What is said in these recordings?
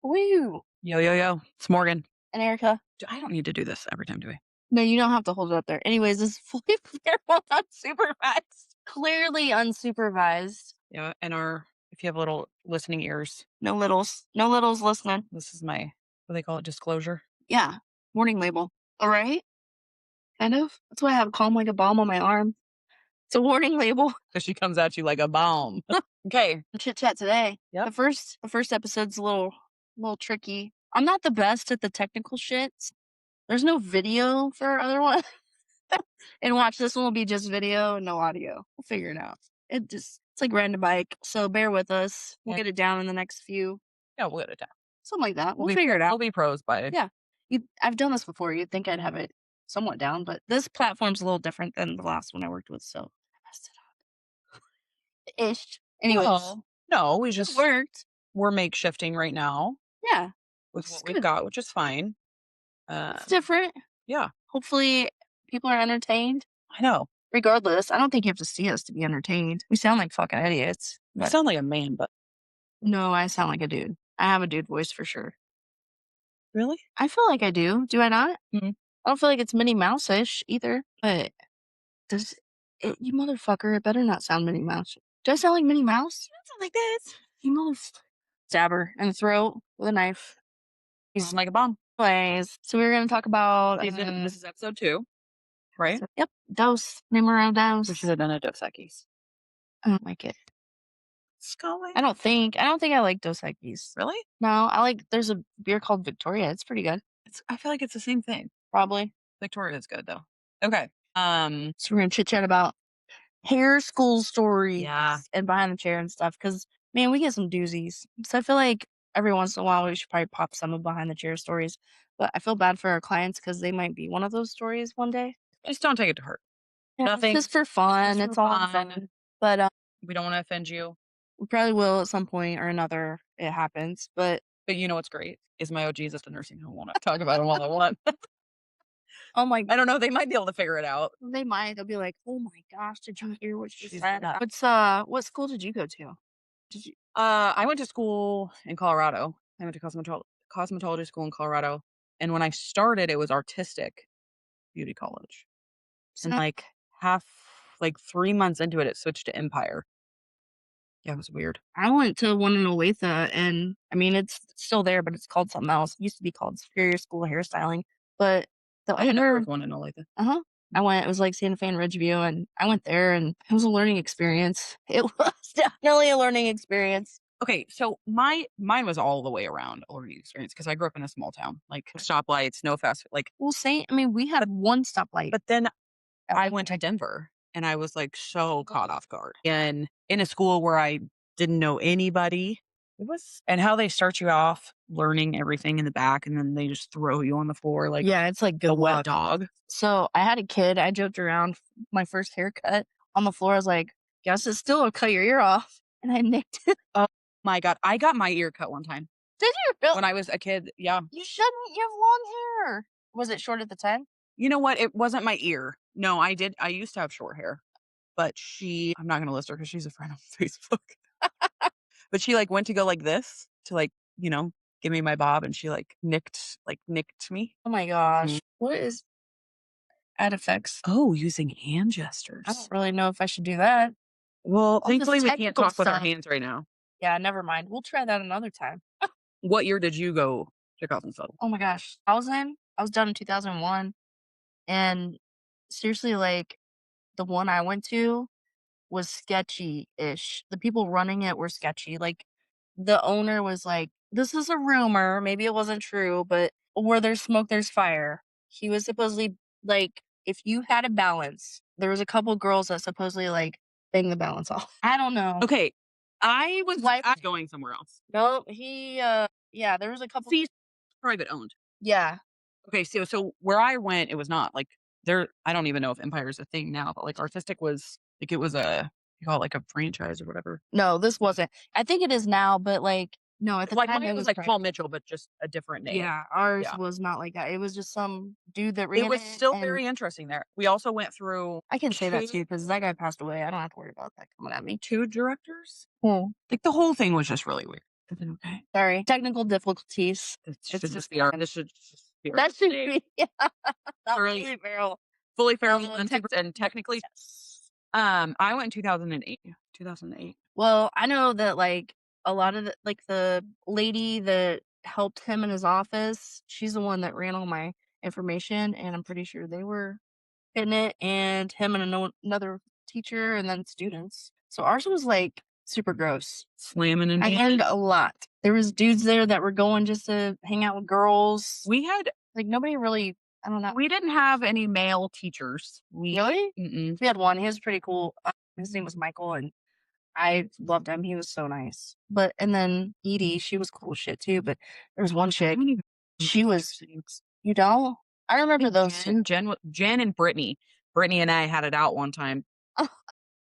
Woo! Yo, yo, yo. It's Morgan. And Erica. I don't need to do this every time, do we? No, you don't have to hold it up there. Anyways, this is fully feral unsupervised. Clearly unsupervised. Yeah. And if you have little listening ears, No littles. No littles listening. this is my, what do they call it, disclosure. Yeah. Warning label. All right. Kind of. That's why I have calm like a bomb on my arm. It's a warning label. Because she comes at you like a bomb. Okay. Chit chat today. Yep. The first episode's a little tricky. I'm not the best at the technical shit. There's no video for our other one. And watch, this one will be just video and no audio. We'll figure it out. It's like riding a bike. So bear with us. We'll get it down in the next few. Yeah, we'll get it down. Something like that. We'll figure it out. We'll be pros by it. Yeah. I've done this before. You'd think I'd have it somewhat down, but this platform's a little different than the last one I worked with, so I messed it up. Ish. Anyways, No, it worked. we're makeshifting right now Yeah. with Which what is we've good. got, which is fine. It's different. Yeah, Hopefully people are entertained. I know. Regardless, I don't think you have to see us to be entertained. We sound like fucking idiots. I But sound like a man, but no, I sound like a dude. I have a dude voice for sure. really? I feel like I do. Do I not? Mhm. I don't feel like it's Minnie Mouse-ish either. But does it, you motherfucker, it better not sound Minnie Mouse. Do I sound like Minnie Mouse? I sound like this. You stab her in the throat with a knife. You sound like a bomb. Anyways, so we were going to talk about... This is episode 2, right? Yep. Dose. Numero We dose. should have done a Dos Equis. I don't like it. Scully? I don't think I like Dos Equis. Really? No, there's a beer called Victoria. It's pretty good. I feel like it's the same thing. Probably. Victoria is good though. Okay. So we're going to chit chat about hair school stories Yeah. and behind the chair and stuff. Because, man, we get some doozies. So I feel like every once in a while we should probably pop some of behind the chair stories. But I feel bad for our clients because they might be one of those stories one day. Just don't take it to heart. Yeah, Nothing. it's just for fun. Just It's for all fun. fun. But We don't want to offend you. we probably will at some point or another. It happens. But you know what's great is my OGs at the nursing home want to talk about them all I want. oh my I don't know. They might be able to figure it out. They might. They'll be like, "Oh my gosh, did you hear what she She's said?" nuts. What school did you go to? Did you? I went to school in Colorado. I went to cosmetology school in Colorado. And when I started, it was artistic beauty college. And like 3 months into it, it switched to Empire. Yeah, it was weird. I went to one in Olathe, and I mean, it's still there, but it's called something else. It used to be called Superior School of Hairstyling, but the I didn't know there owner, was one in Olathe. I went. It was like Santa Fe and Ridgeview, and I went there, and it was a learning experience. It was definitely a learning experience. Okay, so mine was all the way around a learning experience because I grew up in a small town, like stoplights, no fast, like. Well, we had one stoplight. But then at I one went to point. Denver and I was like so caught off guard. And in a school where I didn't know anybody, and how they start you off learning everything in the back and then they just throw you on the floor like Yeah, it's like a good wet luck. dog. So I had a kid. I joked around my first haircut on the floor. I was like, "Guess it still will cut your ear off," and I nicked it. Oh my God. I got my ear cut one time Did you really? when I was a kid. Yeah. You shouldn't. You have long hair. Was it short at the time? You know what? It wasn't my ear. No, I did. I used to have short hair, but I'm not going to list her because she's a friend on Facebook. But she like went to go like this to like, give me my bob and she like nicked me. Oh my gosh. What is add effects? Oh, using hand gestures. I don't really know if I should do that. Well, this thankfully we can't technical talk with our stuff. hands right now. Yeah, never mind. We'll try that another time. What year did you go to Cosmetology? Oh my gosh. I was done in 2001. And seriously, like the one I went to was sketchy-ish. The people running it were sketchy. Like the owner was like, "This is a rumor. Maybe it wasn't true, but where there's smoke, there's fire." He was supposedly like, if you had a balance, there was a couple girls that supposedly like bang the balance off. I don't know. Okay. I was going somewhere else. No, yeah, there was a couple. See, private owned. Yeah. Okay, so where I went, it was not like there. I don't even know if Empire is a thing now, but like artistic was like it was you call it like a franchise or whatever. No, this wasn't. I think it is now, but like no, at the Like time mine was like Paul Mitchell, but just a different name. Yeah, ours Yeah. was not like that. It was just some dude that ran It it. was still and very interesting there. We also went through I can say that too because that guy passed away. I don't have to worry about that coming at me. 2 directors. Hmm. Like the whole thing was just really weird. Is it okay? Sorry, technical difficulties. This It's should just just be our this should just be our that should name. be yeah, not Really fully feral. fully feral and Tech super and technically, yes. I went in 2008. 2008. Well, I know that, like, a lot of the lady that helped him in his office, she's the one that ran all my information, and I'm pretty sure they were in it, and him and another teacher, and then students. So ours was, like, super gross. Slamming and I learned a lot. There was dudes there that were going just to hang out with girls. we had Like, nobody really I don't know. we didn't have any male teachers. Really? Mm-mm. We had one, he was pretty cool. His name was Michael, and I loved him, he was so nice. But and then Edie, she was cool as shit too, but there was one I chick, don't even she was you don't? I remember those 2. Jen and Brittany. Brittany and I had it out one time.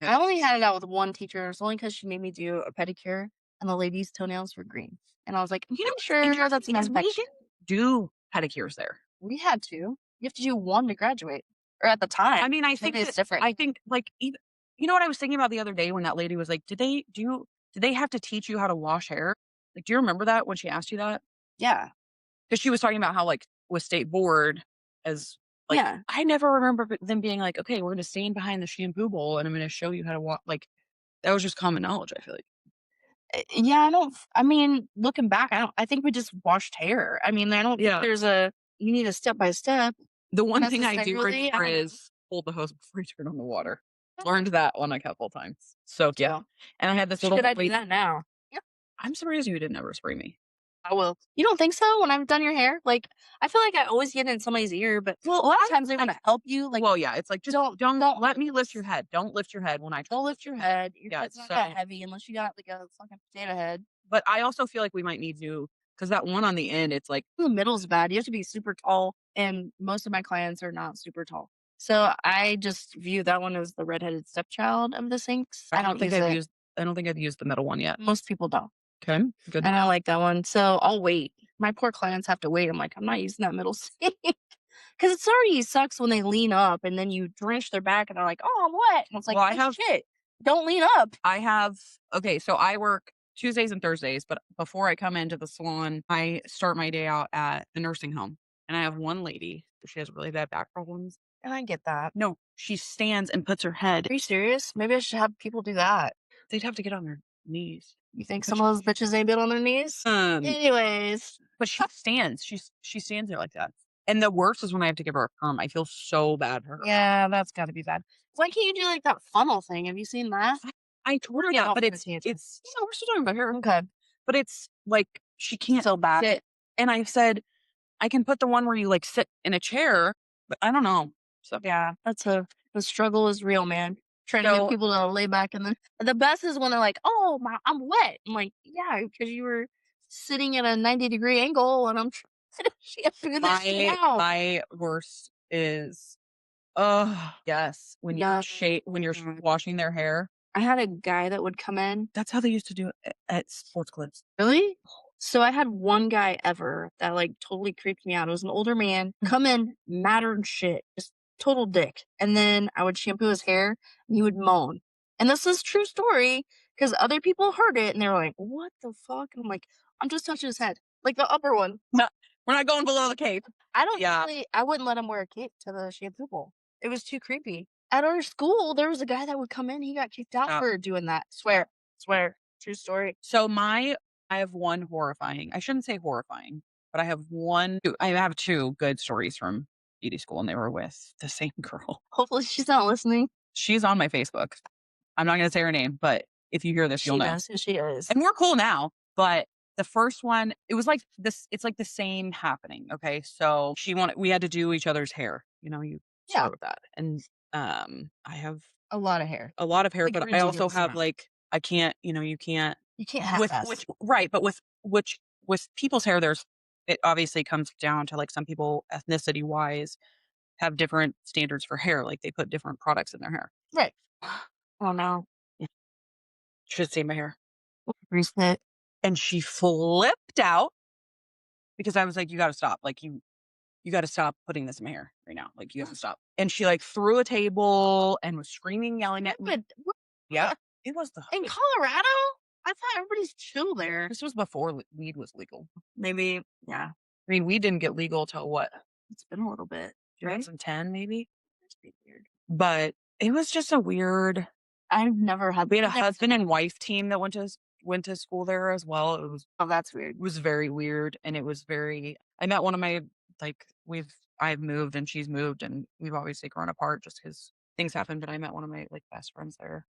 Yeah. I only had it out with one teacher, it's only because she made me do a pedicure, and the lady's toenails were green. And I was like, "I'm You know pretty what's sure that's interesting an is we infection." didn't do pedicures there. We had to. You have to do 1 to graduate, or at the time. I mean, Maybe it's different. I think, like, even you know what I was thinking about the other day when that lady was like, did they have to teach you how to wash hair?" Like, do you remember that when she asked you that? Yeah. Because she was talking about how, like, with state board as like, Yeah. I never remember them being like, "Okay, we're gonna stand behind the shampoo bowl, and I'm gonna show you how to wa" like, that was just common knowledge, I feel like. Yeah, I mean, looking back, I think we just washed hair. I mean, I don't think Yeah. there's a you need a step by step The one thing I do necessarily. I remember don't know. is hold the hose before you turn on the water. Learned that one a couple times. So, yeah. So, And I had this should little I do wait that now? Yeah, I'm surprised you didn't ever spray me. I will. You don't think so when I've done your hair? Like, I feel like I always get in somebody's ear, but a Well, lot of I times they want to help you. Like, well, yeah, it's like, just don't let me lift your head. Don't lift your head when I try. don't lift your head. Your Yeah, head's not that so heavy unless you got like a fucking potato head. but I also feel like we might need to because that one on the end, it's like The middle's bad. You have to be super tall, and most of my clients are not super tall. So I just view that one as the redheaded stepchild of the sinks. I don't use it. I don't think I've used the middle one yet. Most people don't. Okay, good. And I like that one. So I'll wait. My poor clients have to wait. I'm like, I'm not using that middle sink. Because it's already sucks when they lean up and then you drench their back and they're like, oh, I'm wet. And it's like, Well, no shit. Don't lean up. I have okay, so I work Tuesdays and Thursdays, but before I come into the salon, I start my day out at the nursing home. And I have one lady, she has really bad back problems. And I get that. No, she stands and puts her head. Are you serious? Maybe I should have people do that. They'd have to get on their knees. You think But some of those bitches ain't been on their knees? Anyways. but she stands. She stands there like that. And the worst is when I have to give her a perm. I feel so bad for her. Yeah, that's gotta be bad. Why can't you do like that funnel thing? Have you seen that? I told her Yeah, that, I'll but send it to you too. it's we're still talking about her. Okay. But it's like she can't So bad. sit. And I said, I can put the one where you like sit in a chair, but I don't know. So Yeah, the struggle is real, man. Trying to get so people to lay back and then the best is when they're like, "Oh, I'm wet." I'm like, "Yeah, because you were sitting at a 90-degree angle and I'm trying to figure this shit out." my worst is oh yes. Yeah. When you're Mhm. washing their hair. I had a guy that would come in. That's how they used to do it at sports clips. Really? So I had one guy ever that like totally creeped me out. It was an older man, come in, mattered and shit, just total dick. And then I would shampoo his hair and he would moan. And this is true story because other people heard it and they were like, what the fuck? And I'm like, I'm just touching his head, like the upper one. No, we're not going below the cape. Yeah. I wouldn't let him wear a cape to the shampoo bowl. It was too creepy. At our school, there was a guy that would come in, he got kicked out for doing that. Swear. True story. So I have one horrifying. I shouldn't say horrifying, but I have two good stories from beauty school, and they were with the same girl. Hopefully she's not listening. She's on my Facebook. I'm not going to say her name, but if you hear this, you'll She know. knows who she is. And we're cool now, but the first one, it was like this. It's like the same happening. Okay, so we had to do each other's hair. You know, you Yeah. start with that, and I have A lot of hair. a lot of hair, Like but I also ridiculous have amount. like I can't. You know, you can't You can't have with us. which right, but with people's hair, it obviously comes down to like some people ethnicity wise have different standards for hair. Like they put different products in their hair. Right. Oh, no. Yeah. Should see my hair. Reset. And she flipped out because I was like, you got to stop. Like you got to stop putting this in my hair right now. Like you have to stop. And she like threw a table and was screaming, yelling at me. But Yeah, it was in Colorado? I thought everybody's chill there. This was before weed was legal. Maybe, yeah, I mean, weed didn't get legal till what, it's been a little bit, right? 2010 maybe? That's pretty weird. But it was just a weird. I've never had We had a I've never husband and wife team that went to school there as well. oh, that's weird. Was very weird, and it was very. I met one of my like I've moved and she's moved, and we've obviously grown apart just because things happen. But I met one of my like best friends there.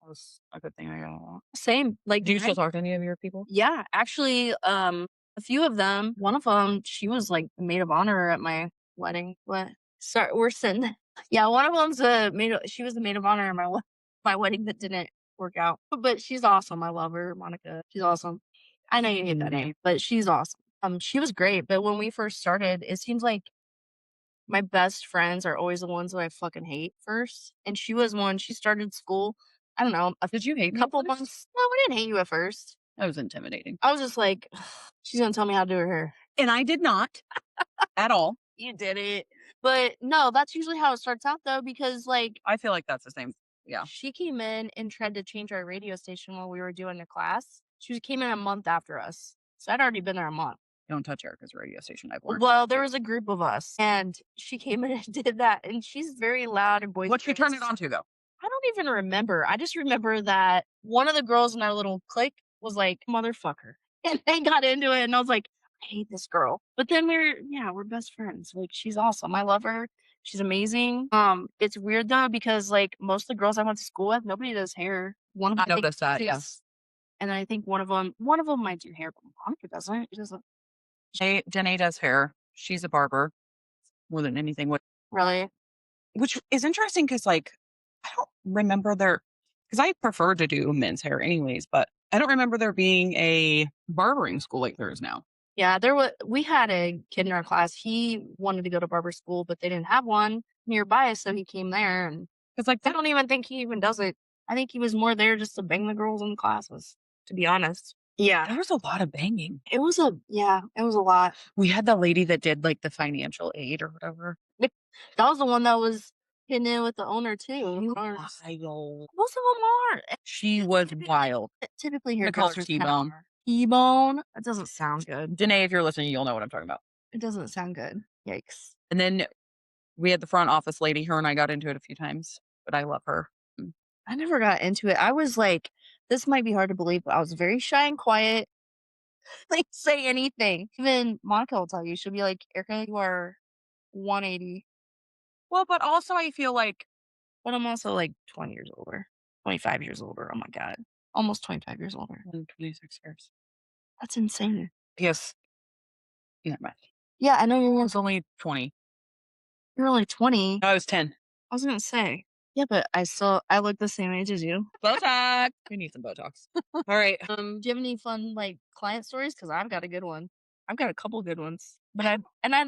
That was a good thing I got along. Same, like, Do you still talk to any of your people? yeah, actually, a few of them, one of them, she was, like, the maid of honor at my wedding. What? Sorry, we're sitting yeah, one of them's a maid of she was the maid of honor at my wedding that didn't work out, but she's awesome, I love her, Monica, she's awesome. I know you hate that name, but she's awesome. She was great, but when we first started, it seems like my best friends are always the ones that I fucking hate first, and she was one she started school, I don't know, Did you hate me? couple months no, we didn't hate you at first. That was intimidating, I was just like, "She's gonna tell me how to do her hair." and I did not at all. You did it. But no, that's usually how it starts out though, because like I feel like that's the same. Yeah, she came in and tried to change our radio station while we were doing a class. Came in a month after us. So I'd already been there a month. don't touch Erica's radio station. I've learned. Well, there was a group of us and she came in and did that. And she's very loud and What you turn it boisterous. on to though? I don't even remember. I just remember that one of the girls in our little clique was like, "Motherfucker." And they got into it, and I was like, "I hate this girl." But then we're best friends. Like, she's awesome. I love her. She's amazing. It's weird though, because like most of the girls I went to school with, nobody does hair. One of I them, I think, noticed that. Yeah, does, and I think one of them might do hair, but Monica doesn't. She doesn't Janae does hair. She's a barber more than anything. really. Which is interesting because, like, I don't remember there because I prefer to do men's hair anyways, but I don't remember there being a barbering school like there is now. Yeah, we had a kid in our class, he wanted to go to barber school, but they didn't have one nearby, so he came there, and Because, like, I don't even think he even does it. I think he was more there just to bang the girls in the classes, to be honest. Yeah. there was a lot of banging. It was a lot. We had the lady that did, like, the financial aid or whatever. That was the one that was hitting in with the owner too. Wild. Most of them are. She was wild. Typically I'm gonna call her hairdressers kinda T-Bone. are. T-bone? That doesn't sound good. Janae, if you're listening, you'll know what I'm talking about. It doesn't sound good. Yikes. And then we had the front office lady. Her and I got into it a few times, but I love her. Mm. I never got into it. I was like, this might be hard to believe, but I was very shy and quiet. Like, say anything. Even Monica will tell you. She'll be like, "Erica, you are 180." Well, but also I feel like But I'm also like 20 years older, 25 years older. Oh my God. Almost 25 years older. 26 years. That's insane. Yes. Yeah, right. Yeah, I know I was only 20. you're only 20. No, I was 10. I was gonna say. Yeah, but I look the same age as you. Botox. We need some Botox. All right. Do you have any fun like client stories? Because I've got a good one. I've got a couple good ones. But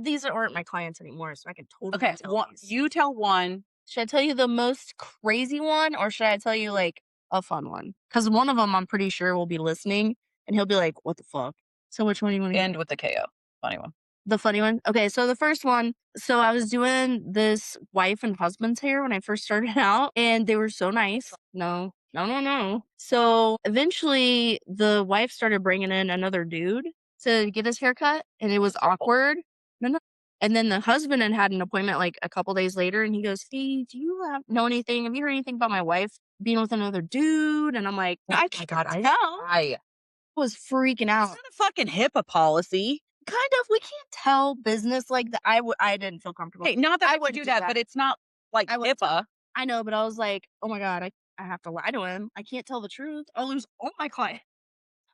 these aren't my clients anymore, so I can totally Okay. tell these. You tell one. Should I tell you the most crazy one, or should I tell you like a fun one? Because one of them I'm pretty sure will be listening, and he'll be like, "What the fuck?" So which one do you want to End with the KO. Funny one. The funny one? Okay, so the first one, so I was doing this wife and husband's hair when I first started out, and they were so nice. No, no, no, no. So eventually, the wife started bringing in another dude to get his hair cut, and it was awkward. No, no. And then the husband had an appointment like a couple days later, and he goes, "Hey, do you know anything? Have you heard anything about my wife being with another dude?" And I'm like, Oh "I my can't God. tell." I Was freaking It's out. not a fucking HIPAA policy. Kind of, we can't tell business like that. I didn't feel comfortable. Hey, not that I I would wouldn't do do that, that. but it's not like I wouldn't tell HIPAA. I know, but I was like, "Oh my God, I have to lie to him. I can't tell the truth. I'll lose all my clients."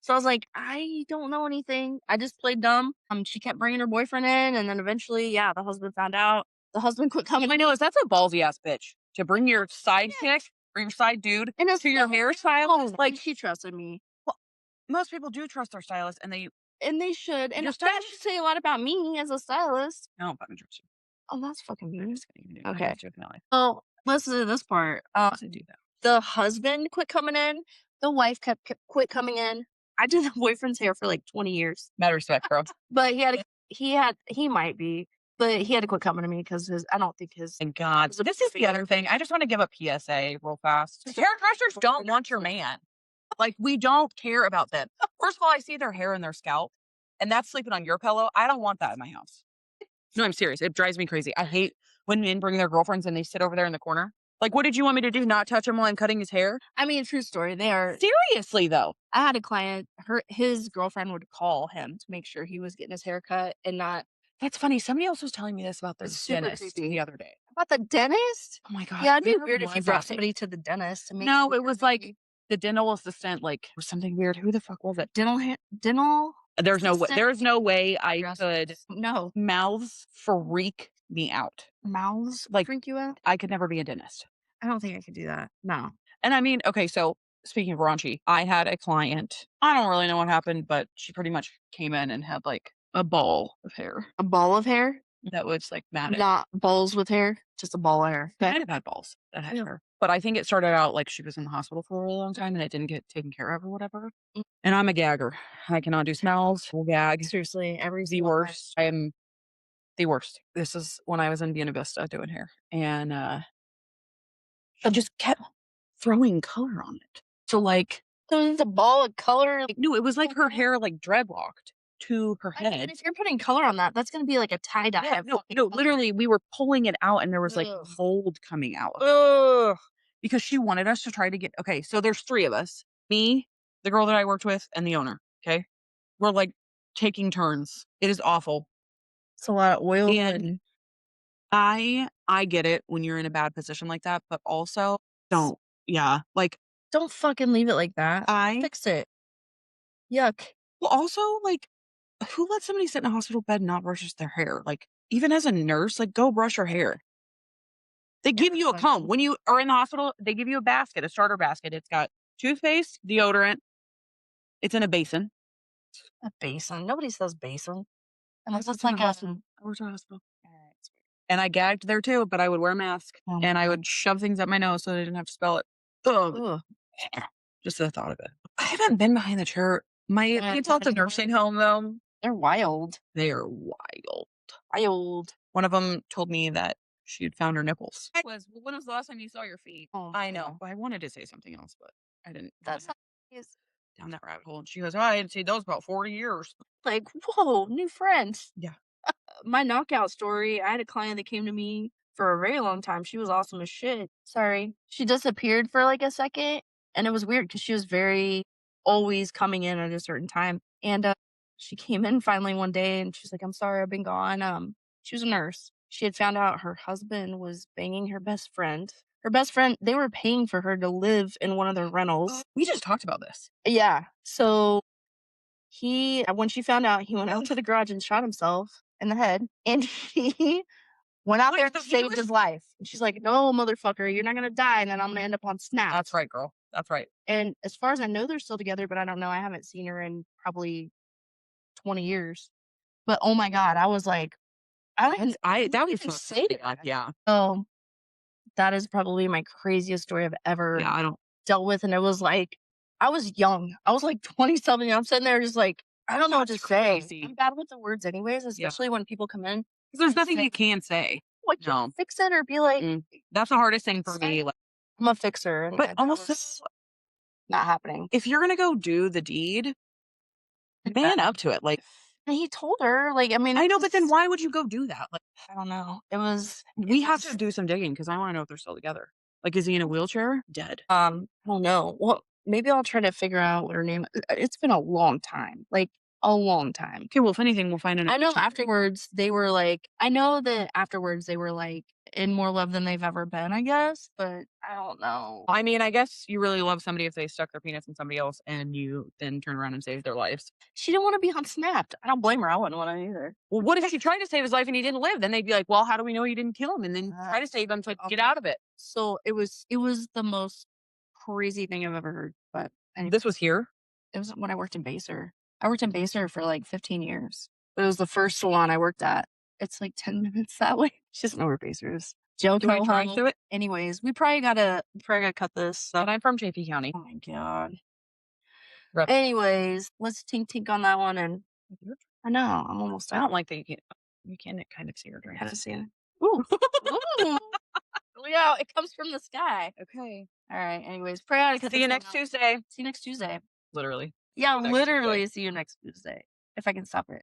So I was like, "I don't know anything." I just played dumb. She kept bringing her boyfriend in, and then eventually, yeah, the husband found out. The husband quit coming. I know is that's a ballsy ass bitch to bring your side Yeah. chick, bring your side dude And it's to your hairstylist. like Like she trusted me, well, most people do trust their stylist, and they and they should. And your that stylist. should say a lot about me as a stylist. I don't fucking trust you. Oh, that's fucking I'm weird. just kidding. I Okay. trust you with my life. Well, listen to this part. To do that. The husband quit coming in, the wife kept quit coming in. I did the boyfriend's hair for like 20 years, Mad respect, bro. but he might be, but he had to quit coming to me because I don't think his Thank God. was a This is the other thing. I just want to give a PSA real fast. Hairdressers don't want your man. Like, we don't care about them. First of all, I see their hair and their scalp, and that's sleeping on your pillow. I don't want that in my house. No, I'm serious. It drives me crazy. I hate when men bring their girlfriends and they sit over there in the corner. Like, what did you want me to do? Not touch him while I'm cutting his hair? I mean, true story. They are. Seriously, though. I had a client, his girlfriend would call him to make sure he was getting his hair cut and not. That's funny. Somebody else was telling me this about their It's super dentist creepy. the other day. About the dentist? Oh my gosh. Yeah, it'd be Where weird if you was brought that? somebody to the dentist to make No, sure it was like maybe the dental assistant, like, or something weird. Who the fuck was it? dental assistant There's no way I could. addressers. No. Mouths freak me out. Mouths Like, freak you out? I could never be a dentist. I don't think I could do that. No. And I mean, okay, so speaking of raunchy, I had a client. I don't really know what happened, but she pretty much came in and had like a ball of hair A ball of hair? that was like matted. Not balls with hair, just a ball of hair. I Okay. might have had balls that had Yeah. hair. But I think it started out like she was in the hospital for a really long time and it didn't get taken care of or whatever. Mm. And I'm a gagger. I cannot do smells. Will gag. Seriously, every The single time. worst. I am the worst. This is when I was in Buena Vista doing hair. And she just kept throwing color on it. So like, So it's a ball of color. Like, no, it was like her hair like dreadlocked to her I mean, head. if you're putting color on that, that's gonna be like a tie dye. Yeah, no, literally, we were pulling it out and there was like Ugh. mold coming out Ugh. because she wanted us to try to get. Okay, so there's three of us: me, the girl that I worked with, and the owner. Okay, we're like taking turns. It is awful, It's a lot of oil and and I get it when you're in a bad position like that, but also don't. Yeah, like don't fucking leave it like that. I. Fix it. Yuck. Well, also like, who lets somebody sit in a hospital bed and not brush their hair? Like, even as a nurse, like, go brush your hair. They give you a Like, comb. When you are in the hospital, they give you a basket, a starter basket. It's got toothpaste, deodorant. It's in a basin. a basin. Nobody says basin unless it's In like a a. hospital. I worked in a hospital. And I gagged there too, but I would wear a mask Oh and I my would shove things up my nose so they didn't have to spell it. Ugh. God. Just the thought of it. I haven't been behind the chair. My people at the nursing home, though, They're wild. they are wild. Wild. One of them told me that she had found her nipples. Well, when was the last time you saw your feet? Oh, I know. no. Well, I wanted to say something else, but I didn't That's not is down that rabbit hole. And she goes, "Oh, I hadn't seen those about 40 years." like, whoa, new friends. Yeah. My knockout story, I had a client that came to me for a very long time. She was awesome as shit. Sorry. She disappeared for like a second. And it was weird because she was very always coming in at a certain time. And she came in finally one day and she's like, I'm sorry, I've been gone. She was a nurse. She had found out her husband was banging her best friend. Her best friend, they were paying for her to live in one of their rentals. We just talked about this. Yeah. So when she found out, he went out to the garage and shot himself in the head. And he went out What there the and saved his life. And she's like, "No, motherfucker, you're not gonna die, and then I'm gonna end up on Snap." That's right, girl. That's right. And as far as I know, they're still together, but I don't know. I haven't seen her in probably 20 years. But oh my god, I was like, I don't even That was even so say sad. that. Yeah. So that is probably my craziest story I've ever Yeah. I don't. dealt with. And it was like, I was young. I was like 20 something. I'm sitting there just like, I don't know what to That's say. crazy. I'm bad with the words anyways, Yeah. especially when people come in. 'Cause there's and nothing say, you can say. "What, can No. you fix it?" Or be like, That's the hardest thing for say, me. Like, I'm a fixer. And but that also, was not happening. if you're gonna go do the deed, Like that. man up to it. Like, And he told her, like, I mean, I it know, but then was, why would you go do that? Like, I don't know. It we have was, to do some digging because I want to know if they're still together. Like, is he in a wheelchair? Dead. I don't know. Well, maybe I'll try to figure out what her name. It's been a long time, like a long time. Okay, well, if anything, we'll find an. I know afterwards they were like, I know that afterwards they were like in more love than they've ever been, I guess, but I don't know. I mean, I guess you really love somebody if they stuck their penis in somebody else and you then turn around and save their lives. She didn't want to be on Snapped. I don't blame her. I wouldn't want to either. Well, what if she tried to save his life and he didn't live? Then they'd be like, well, how do we know you didn't kill him? And then try to save him to get out of it. So it was the most crazy thing I've ever heard. But anyway, This was here. it was when I worked in Baser. I worked in Baser for like 15 years. It was the first salon I worked at. It's like 10 minutes that way. She doesn't know where Baser is. Joe Do we drive Coho. through it? Anyways, we probably gotta cut this. And I'm from JP County. Oh my god. Rough. Anyways, let's tink tink on that one. And I know I'm almost I out. don't like that you can kind of see her Kind dress. of see it. Ooh. Ooh. Yeah, it comes from the sky. Okay. Alright, anyways, pray I cut See this you one next out. Tuesday. See you next Tuesday. Literally. Yeah, See you next Tuesday. literally see you next Tuesday, if I can stop it.